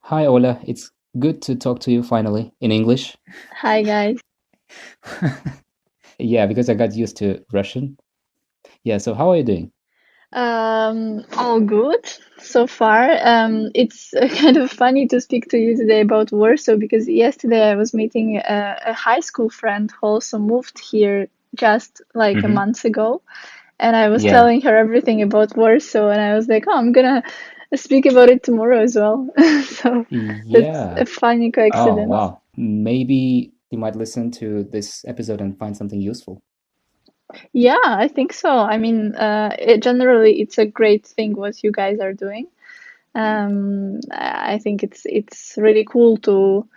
Hi, Ola. It's good to talk to you finally in English. Hi guys. Yeah, because I got used to Russian. Yeah, so how are you doing? All good so far. It's kind of funny to speak to you today about Warsaw because yesterday I was meeting a high school friend who also moved here just like a Hmm. month ago, and I was Yeah. telling her everything about Warsaw, and I was like, "Oh, I'm gonna speak about it tomorrow as well." So that's a Yeah. funny Oh, coincidence. wow. Maybe you might listen to this episode and find something useful. Yeah, I think so. I mean, generally, it's a great thing what you guys are doing. I think it's really cool to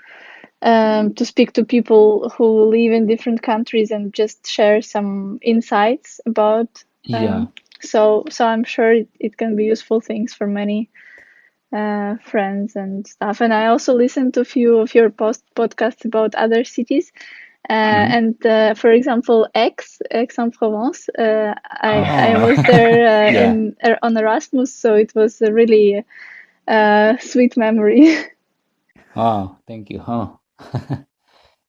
speak to people who live in different countries and just share some insights about. Yeah. So I'm sure it can be useful things for many friends and stuff. And I also listened to a few of your podcasts about other cities. Hmm. For example, Aix-en-Provence. I Oh, was there yeah. in on Erasmus, so it was a really sweet memory. Oh, thank you. Huh.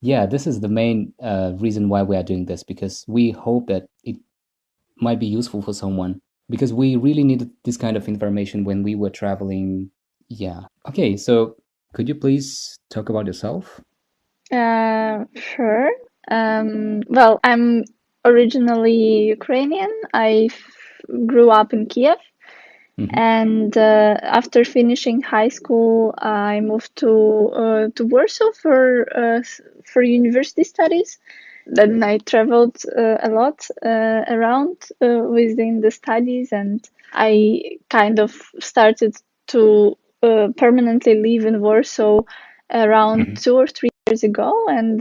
Yeah, this is the main reason why we are doing this because we hope that it might be useful for someone because we really needed this kind of information when we were traveling. Yeah. Okay, so could you please talk about yourself? Sure. Well, I'm originally Ukrainian. Grew up in Kiev, Hmm. and after finishing high school, I moved to Warsaw for university studies. Then I traveled a lot around within the studies, and I kind of started to permanently live in Warsaw around Hmm. 2 or 3 years ago. And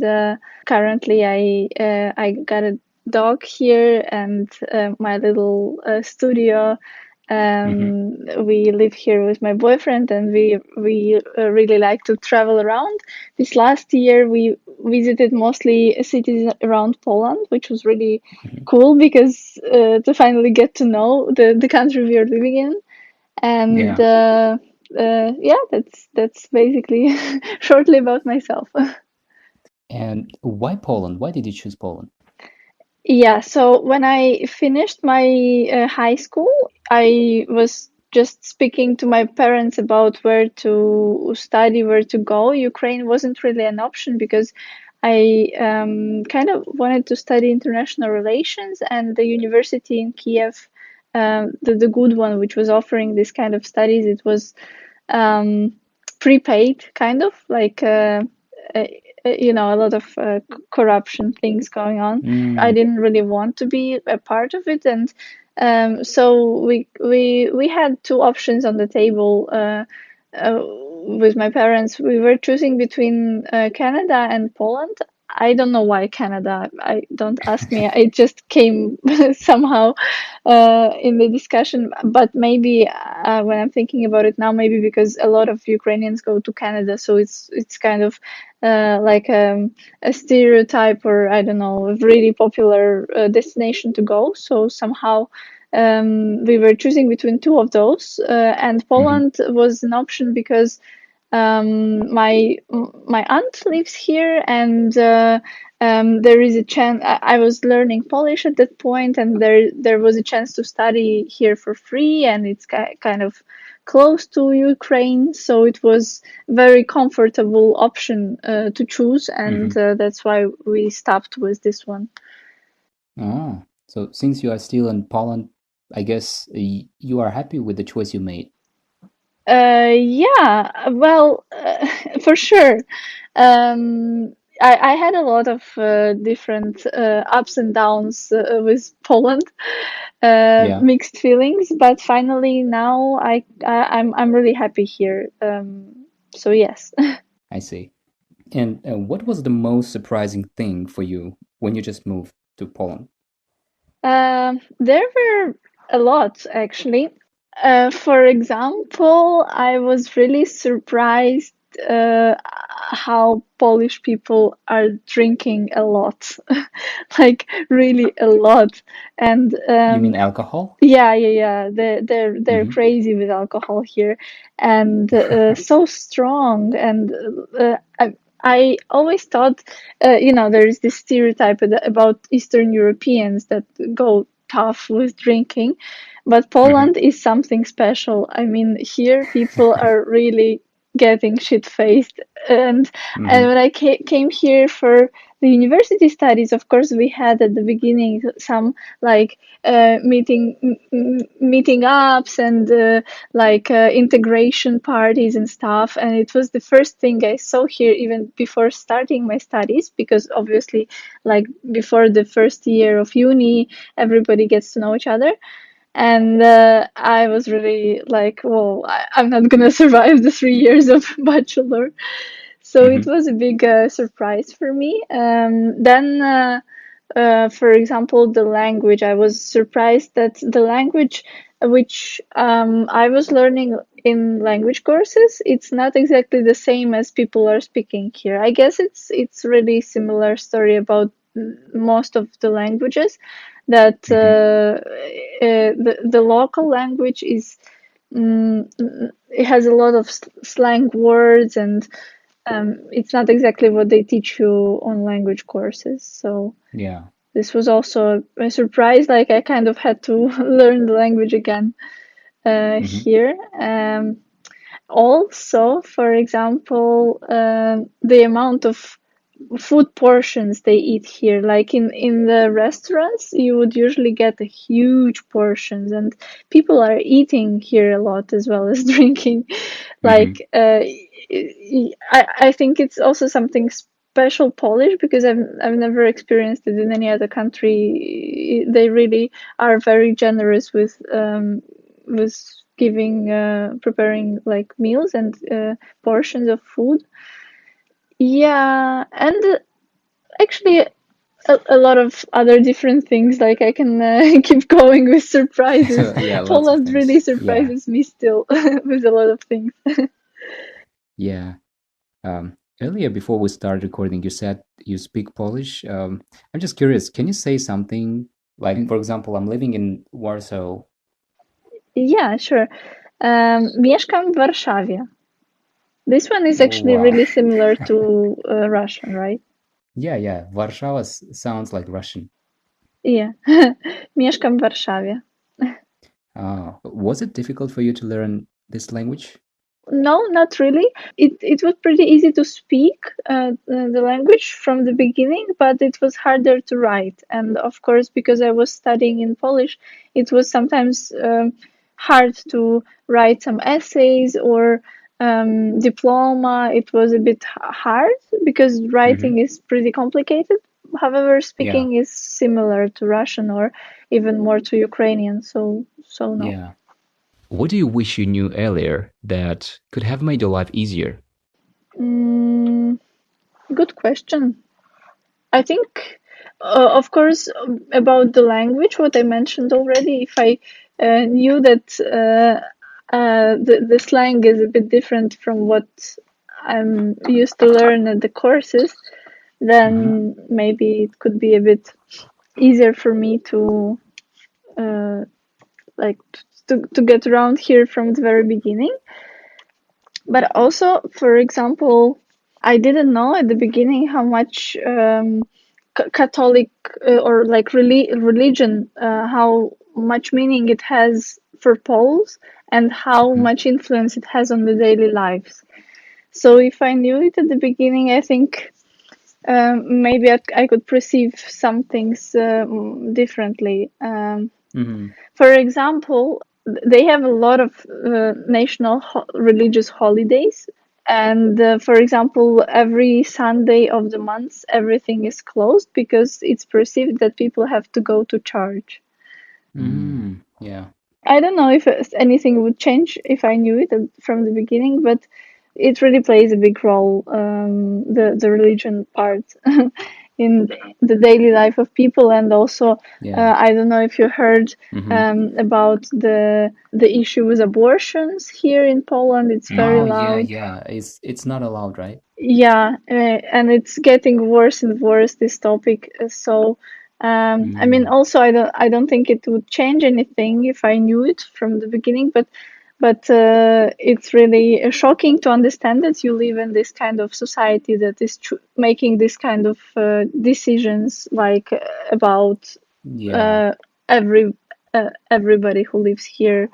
currently, I got a dog here and my little studio. Hmm. We live here with my boyfriend, and we really like to travel around. This last year, we visited mostly cities around Poland, which was really Hmm. cool because to finally get to know the country we are living in. And Yeah. yeah, that's basically shortly about myself. And why Poland? Why did you choose Poland? Yeah, so when I finished my high school, I was just speaking to my parents about where to study, where to go. Ukraine wasn't really an option because I kind of wanted to study international relations, and the university in Kiev, the good one, which was offering this kind of studies, it was um, prepaid, kind of like uh, a lot of corruption things going on. I Mm. didn't really want to be a part of it, and so we had two options on the table. With my parents, we were choosing between Canada and Poland. I don't know why Canada. I don't ask me. It just came somehow in the discussion. But maybe when I'm thinking about it now, maybe because a lot of Ukrainians go to Canada, so it's kind of like a stereotype, or I don't know, a really popular destination to go. So somehow we were choosing between two of those, and Hmm. Poland was an option because my aunt lives here, and there is a chance. I was learning Polish at that point, and there was a chance to study here for free, and it's kind of close to Ukraine, so it was very comfortable option to choose, and Hmm. that's why we stopped with this one. Ah, so since you are still in Poland, I guess you are happy with the choice you made. Yeah, well, for sure. I had a lot of different ups and downs with Poland, Yeah, mixed feelings, but finally now I'm really happy here. So yes. I see. And what was the most surprising thing for you when you just moved to Poland? There were a lot actually. For example, I was really surprised how Polish people are drinking a lot, like really a lot. And You mean alcohol? yeah. They're Mm-hmm. crazy with alcohol here, and so strong. And I always thought, there is this stereotype about Eastern Europeans that go tough with drinking, but Mm-hmm. Poland is something special. I mean, here people are really getting shit-faced, and Mm-hmm. when I came here for the university studies, of course, we had at the beginning some like meeting ups and like integration parties and stuff. And it was the first thing I saw here even before starting my studies, because obviously, like before the first year of uni, everybody gets to know each other. And I was really like, well, I'm not gonna survive the 3 years of bachelor. So it Mm-hmm. was a big surprise for me. Then, for example, the language, I was surprised that the language which I was learning in language courses, it's not exactly the same as people are speaking here. I guess it's really similar story about most of the languages, that Mm-hmm. the local language is it has a lot of slang words, and it's not exactly what they teach you on language courses. So Yeah. this was also a surprise. Like I kind of had to learn the language again Mm-hmm. here. Also, for example, the amount of food portions they eat here. Like in the restaurants, you would usually get a huge portions, and people are eating here a lot as well as drinking. Mm-hmm. Like I think it's also something special Polish, because I've never experienced it in any other country. They really are very generous with giving preparing like meals and portions of food. Yeah, and actually a lot of other different things. Like I can keep going with surprises. Yeah, lots of Poland really things. Yeah. surprises me still with a lot of things. Yeah. Earlier, before we started recording, you said you speak Polish. I'm just curious, can you say something like, for example, I'm living in Warsaw. Yeah, sure. Mieszkam w Warszawie. This one is Oh, actually wow. really similar to Russian, right? Yeah, yeah. Warsaw sounds like Russian. Yeah. Mieszkam w Warszawie. Was it difficult for you to learn this language? No, not really. It was pretty easy to speak the language from the beginning, but it was harder to write. And of course, because I was studying in Polish, it was sometimes hard to write some essays or diploma. It was a bit hard because Mm-hmm. writing is pretty complicated. However, Yeah, speaking is similar to Russian or even more to Ukrainian. So no. yeah. What do you wish you knew earlier that could have made your life easier? Mm, Good question. I think, of course, about the language, what I mentioned already, if I knew that the slang is a bit different from what I'm used to learn at the courses, Mm-hmm. then maybe it could be a bit easier for me to uh, like to get around here from the very beginning. But also, for example, I didn't know at the beginning how much Catholic or like religion, how much meaning it has for Poles and how Mm-hmm. much influence it has on the daily lives. So if I knew it at the beginning, I think maybe I could perceive some things differently. Mm-hmm. For example, they have a lot of national religious holidays. And for example, every Sunday of the month, everything is closed because it's perceived that people have to go to church. Mm-hmm. Yeah. I don't know if anything would change if I knew it from the beginning, but it really plays a big role, the religion part. in the daily life of people. And also, Yeah. I don't know if you heard Mm-hmm. about the issue with abortions here in Poland. It's very Oh yeah, loud. yeah. It's not allowed, right? Yeah, and it's getting worse and worse, this topic. So, I mean, Mm. also, I don't think it would change anything if I knew it from the beginning, but it's really shocking to understand that you live in this kind of society that is making this kind of decisions, like about Yeah. uh, every everybody who lives here,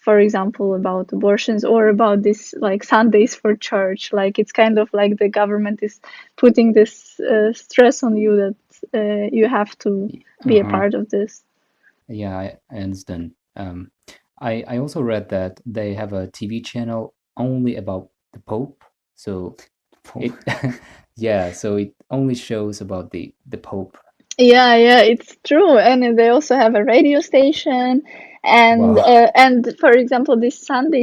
for example, about abortions or about this like Sundays for church. Like it's kind of like the government is putting this stress on you that you have to be a Uh-huh. part of this. Yeah, I understand. I also read that they have a TV channel only about the Pope. So it yeah, so it only shows about the Pope. Yeah, yeah, it's true. And they also have a radio station. Wow. And for example, this Sunday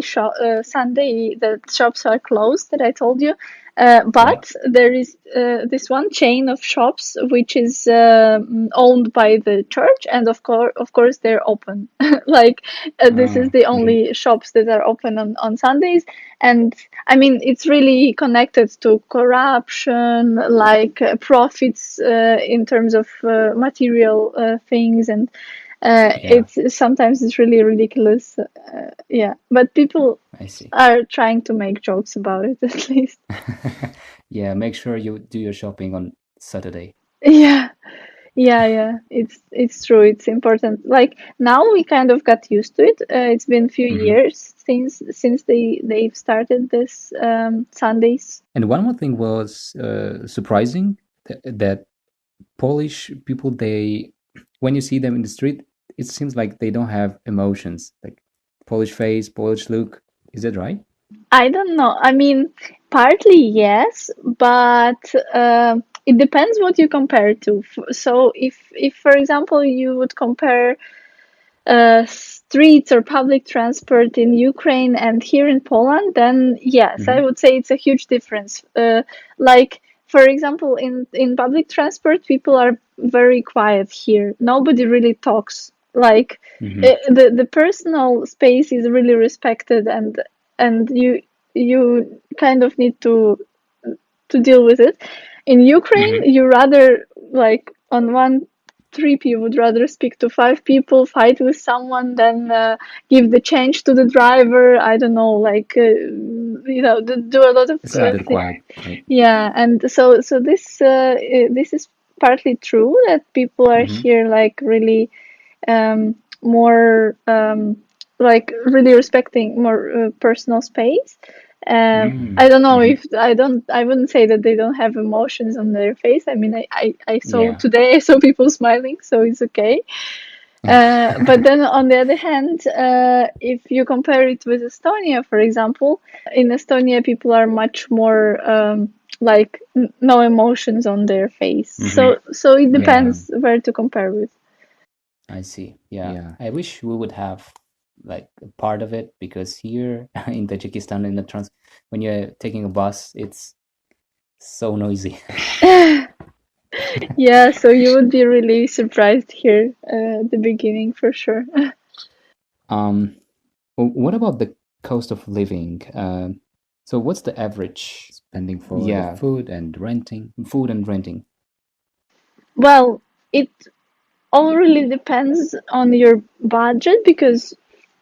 the shops are closed that I told you. Yeah. But there is this one chain of shops which is owned by the church, and of course, they're open. Like this is the Mhm. only shops that are open on Sundays. And I mean, it's really connected to corruption, like profits in terms of material things, and Yeah, it's sometimes it's really ridiculous. Yeah, but people I see. are trying to make jokes about it at least. Yeah, make sure you do your shopping on Saturday. Yeah, yeah, yeah. It's true. It's important. Like now we kind of got used to it. It's been few Hmm. years since they've started this Sundays. And one more thing was surprising that Polish people, they, when you see them in the street, it seems like they don't have emotions, like Polish face, Polish look. Is that right? I don't know. I mean, partly yes, but it depends what you compare to. So if for example you would compare streets or public transport in Ukraine and here in Poland, then yes, I Hmm. would say it's a huge difference. Like for example, in public transport, people are very quiet here. Nobody really talks. Like Hmm. the personal space is really respected, and you kind of need to deal with it. In Ukraine, Hmm. you rather like on one trip you would rather speak to five people, fight with someone, than give the change to the driver. I don't know, like do a lot of It's a little things. quiet, right? Yeah, and so this is partly true that people are Hmm. here like really more like really respecting more personal space. I Mm. don't know Hmm. if I wouldn't say that they don't have emotions on their face. I mean, I saw Yeah. today, I saw people smiling, so it's okay. But then on the other hand, if you compare it with Estonia, for example, in Estonia, people are much more like no emotions on their face. Hmm. So it Yeah, depends where to compare with. I see. Yeah. I wish we would have like a part of it because here in Tajikistan, in the trans, when you're taking a bus, it's so noisy. Yeah, so you would be really surprised here at the beginning for sure. Um, what about the cost of living? So what's the average spending for the Yeah. food and renting? Food and renting. Well, it all really depends on your budget because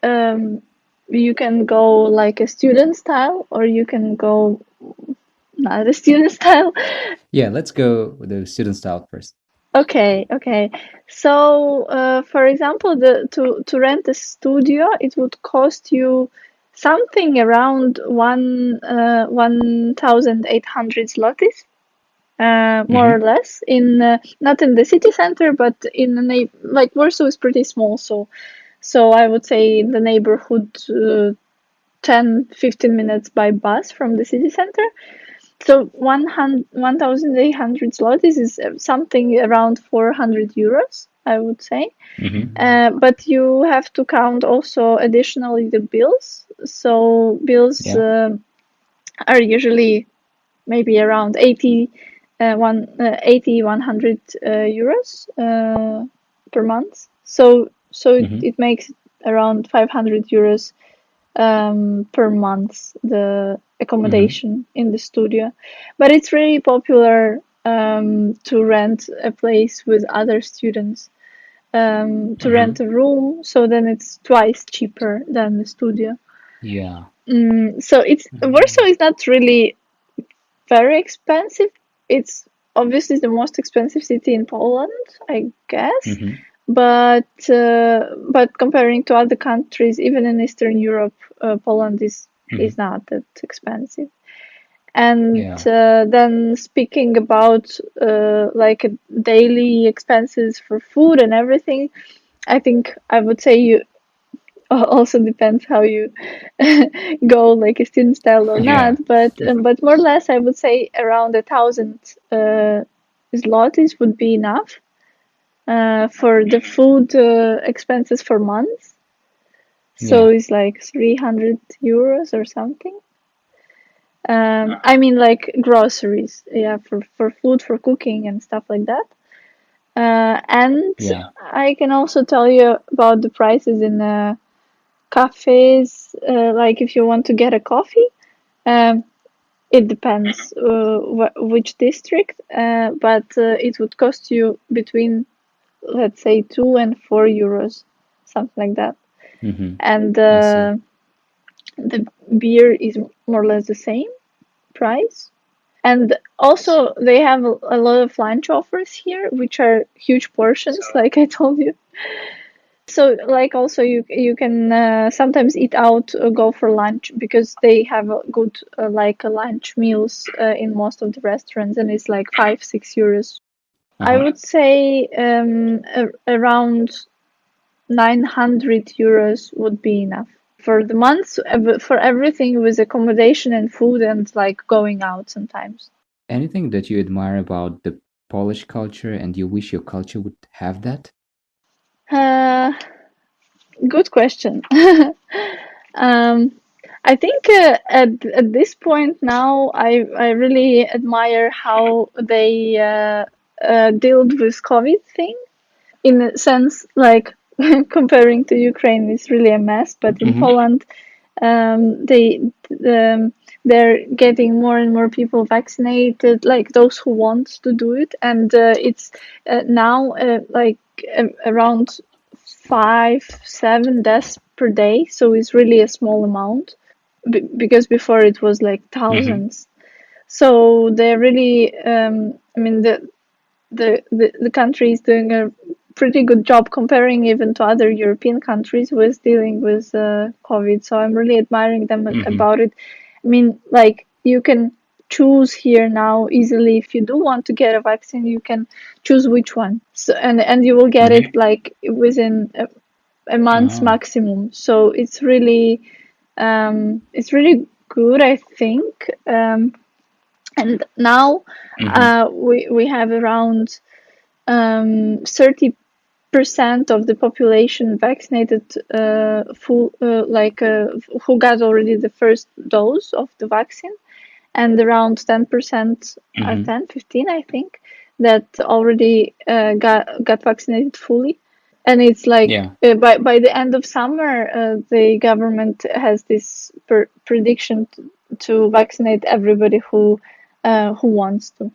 um, you can go like a student style or you can go not a student style. Yeah, let's go with the student style first. Okay, okay. So, for example, the to rent a studio, it would cost you something around 1,800 zlotys, more or Mm-hmm. less. In not in the city center, but in the like Warsaw is pretty small, so I would say in the neighborhood, 10-15 minutes by bus from the city center. So 1,800 zlotys is something around 400 euros, I would say. Mm-hmm. But you have to count also additionally the bills. So bills Yeah. are usually maybe around 80 100 euros per month. So Hmm. it makes around 500 euros per month, the Hmm. accommodation in the studio. But it's really popular to rent a place with other students, to rent Hmm. a room, so then it's twice cheaper than the studio. Yeah. So it's Warsaw Hmm. is not really very expensive. It's obviously the most expensive city in Poland, I guess. Hmm. But comparing to other countries, even in Eastern Europe, Poland is Hmm. not that expensive. And Yeah. then speaking about like daily expenses for food and everything, I think I would say you also depends how you go, like a student style or not. Yeah. But more or less, I would say around 1,000 zlotys would be enough for the food expenses for months. So Yeah. it's like 300 euros or something. I mean, like groceries, yeah, for food, for cooking and stuff like that. And Yeah. I can also tell you about the prices in cafes. Like if you want to get a coffee, um, it depends which district, but it would cost you between, let's say, 2 and 4 euros, something like that. Hmm. And I see. the beer is more or less the same price. And also, they have a lot of lunch offers here, which are huge portions, like I told you. So, like, also you can sometimes eat out, go for lunch because they have a good lunch meals in most of the restaurants, and it's like 5 6 euros. I Uh-huh. would say around 900 euros would be enough for the month, for everything with accommodation and food and like going out sometimes. Anything that you admire about the Polish culture and you wish your culture would have that? Uh, Good question. Um, I think at this point now, I really admire how they dealt with COVID thing. In a sense, like comparing to Ukraine, it's really a mess. But in Hmm. Poland, they they're getting more and more people vaccinated, like those who want to do it, and it's now like around 5 7 deaths per day, so it's really a small amount because before it was like Hmm. thousands. So they're really, I mean, the country is doing a pretty good job comparing even to other European countries with dealing with COVID. So I'm really admiring them Hmm. about it. I mean, like you can choose here now easily if you do want to get a vaccine, you can choose which one. So and you will get Hmm. it like within a month's Oh. maximum. So it's really good, I think. And now Hmm. we have around 30% of the population vaccinated, full who got already the first dose of the vaccine, and around 10%, Hmm. 10 15 I think, that already got vaccinated fully. And it's like Yeah. by the end of summer, the government has this prediction to vaccinate everybody who wants to.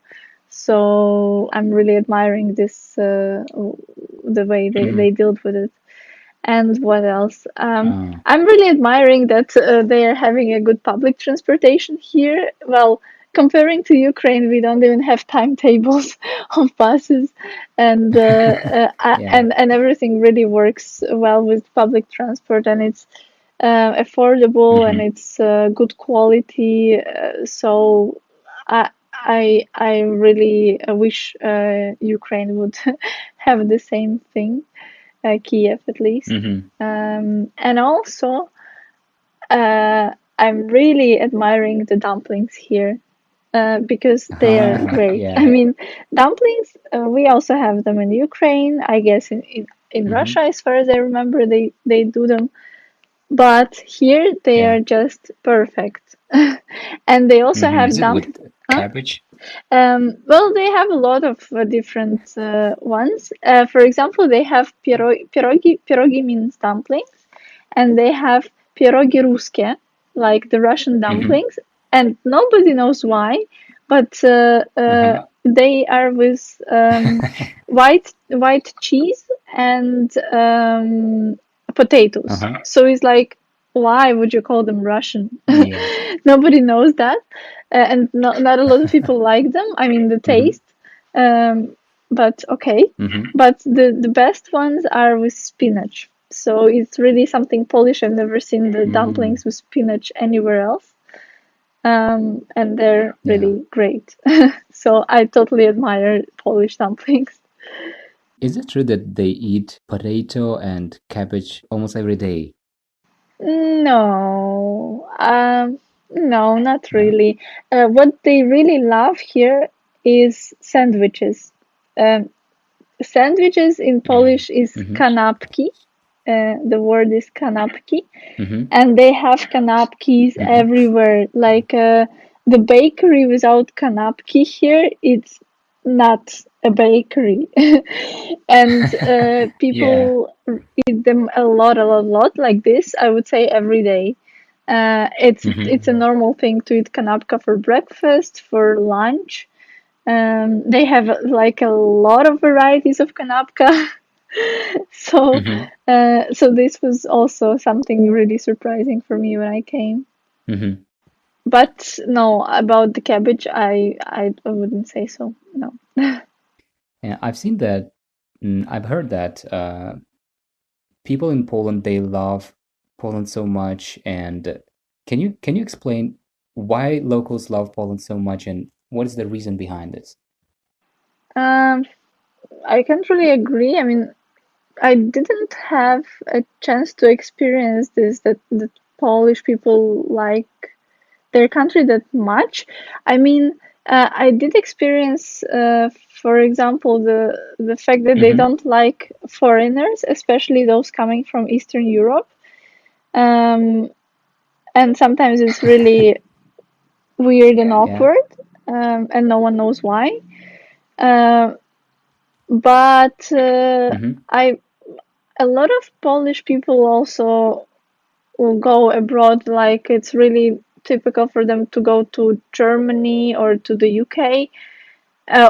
So I'm really admiring this the way they Hmm. dealt with it. And what else? Oh. I'm really admiring that they are having a good public transportation here. Well, comparing to Ukraine, we don't even have timetables of buses, and Yeah. and everything really works well with public transport, and it's affordable and Hmm. it's good quality. So I really wish Ukraine would have the same thing, Kiev at least. Hmm. And also, I'm really admiring the dumplings here because they are great. I Yeah. mean, dumplings, we also have them in Ukraine, I guess in Hmm. Russia, as far as I remember, they do them. But here they Yeah. are just perfect. And they also Hmm. Is have it with huh? cabbage? Well, they have a lot of different ones. For example, they have pierogi. Pierogi means dumplings, and they have pierogi ruske, like the Russian Mm-hmm. dumplings, and nobody knows why, but Uh-huh. they are with white cheese and potatoes. Uh-huh. So it's like, why would you call them Russian? Yeah. Nobody knows that, and not a lot of people like them. I mean, the Mm-hmm. taste, um, but okay. Mm-hmm. But the best ones are with spinach. So it's really something Polish. I've never seen the Mm. dumplings with spinach anywhere else. And they're Yeah. really great. So I totally admire Polish dumplings. Is it true that they eat potato and cabbage almost every day? No, no, not No. really. What they really love here is sandwiches. Um, Sandwiches in Mm. Polish is Mm-hmm. kanapki. The word is kanapki, Mm-hmm. and they have kanapkis Mm-hmm. everywhere. Like the bakery without kanapki here, it's not a bakery. And Yeah. people eat them a lot, like this, I would say every day. It's Mm-hmm. a normal thing to eat kanapka for breakfast, for lunch. They have like a lot of varieties of kanapka. So, Mm-hmm. so this was also something really surprising for me when I came. Mm-hmm. But no, about the cabbage, I wouldn't say so. No. And I've seen that, I've heard that people in Poland, they love Poland so much. And can you explain why locals love Poland so much and what is the reason behind this? Um, I can't really agree. I mean, I didn't have a chance to experience this that Polish people like their country that much. I mean, I did experience, for example, the fact that they Mm-hmm. don't like foreigners, especially those coming from Eastern Europe. Um, and sometimes it's really weird and Yeah. awkward, and no one knows why. Uh, but Mm-hmm. I a lot of Polish people also will go abroad. Like it's really typical for them to go to Germany or to the UK,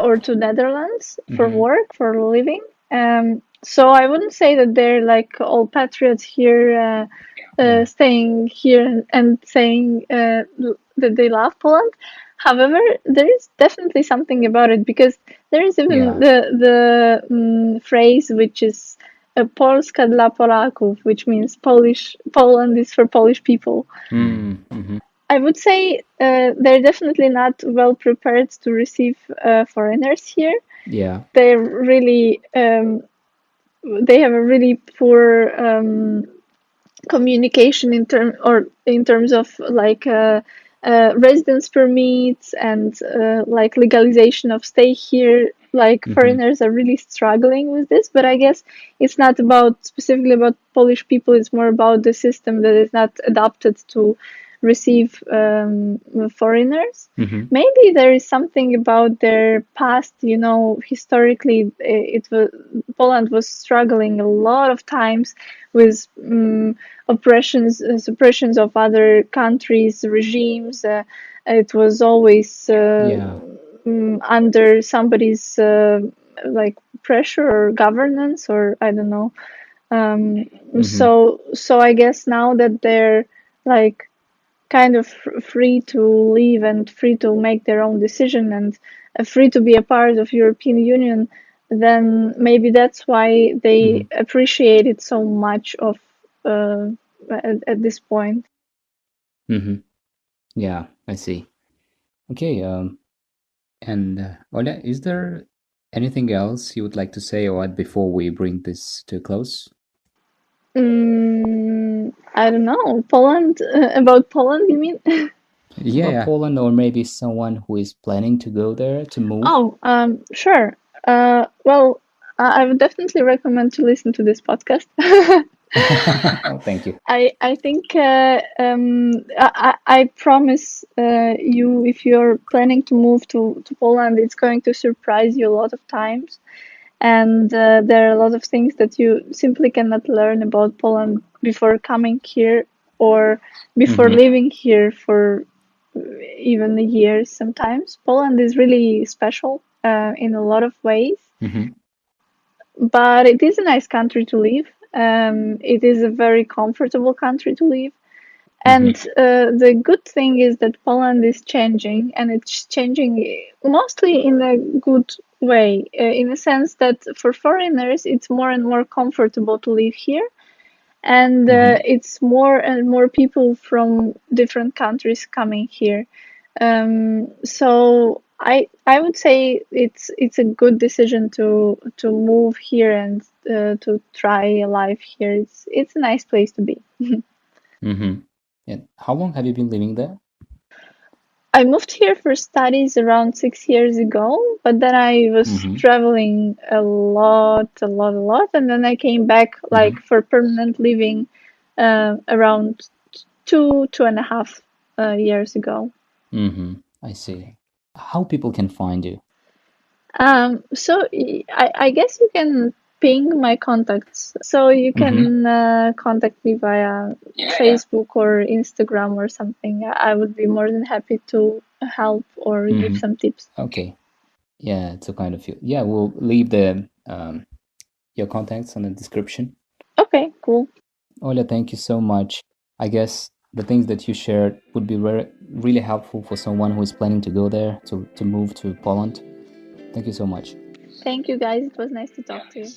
or to Netherlands for Mm-hmm. work, for a living. So I wouldn't say that they're like all patriots here, Yeah. staying here and saying that they love Poland. However, there is definitely something about it, because there is even Yeah. the phrase which is Polska dla Polaków, which means Polish Poland is for Polish people. Mm-hmm. I would say they're definitely not well prepared to receive foreigners here. Yeah. They're really they have a really poor communication in terms of like residence permits and like legalization of stay here. Like Mm-hmm. foreigners are really struggling with this, but I guess it's not about specifically about Polish people. It's more about the system that is not adapted to receive foreigners. Mm-hmm. Maybe there is something about their past. Historically, it was Poland was struggling a lot of times with oppressions, suppressions of other countries, regimes. It was always Yeah. under somebody's like pressure or governance, or I don't know. Mm-hmm. So I guess now that they're like kind of free to leave and free to make their own decision and free to be a part of European Union, then maybe that's why Mm-hmm. they appreciate it so much of uh, at this point. Mm-hmm. Yeah, I see. Okay, and Ola, is there anything else you would like to say or add before we bring this to a close? I don't know. Poland, about Poland, you mean? Yeah, about Poland or maybe someone who is planning to go there to move? Oh, sure. Well, I would definitely recommend to listen to this podcast. Oh, thank you. I think I promise you, if you're planning to move to Poland, it's going to surprise you a lot of times. And there are a lot of things that you simply cannot learn about Poland before coming here or before Mm-hmm. living here for even a year sometimes. Poland is really special in a lot of ways, Mm-hmm. but it is a nice country to live. It is a very comfortable country to live. And Mm-hmm. the good thing is that Poland is changing, and it's changing mostly in a good way, in a sense that for foreigners, it's more and more comfortable to live here, and Mm-hmm. it's more and more people from different countries coming here. So I would say it's a good decision to move here and to try a life here. It's a nice place to be. Mm-hmm. And how long have you been living there? I moved here for studies around 6 years ago, but then I was Mm-hmm. traveling a lot, and then I came back like Mm-hmm. for permanent living around 2.5 years ago. Mm-hmm. I see. How people can find you? I guess you can ping my contacts, so you Mm-hmm. can contact me via Facebook or Instagram or something. I would be more than happy to help or give Mm-hmm. some tips. Okay. Yeah, it's a kind of you. Yeah, we'll leave the your contacts on the description. Okay, cool. Ola, thank you so much. I guess the things that you shared would be really helpful for someone who is planning to go there to move to Poland. Thank you so much. Thank you, guys. It was nice to talk to you.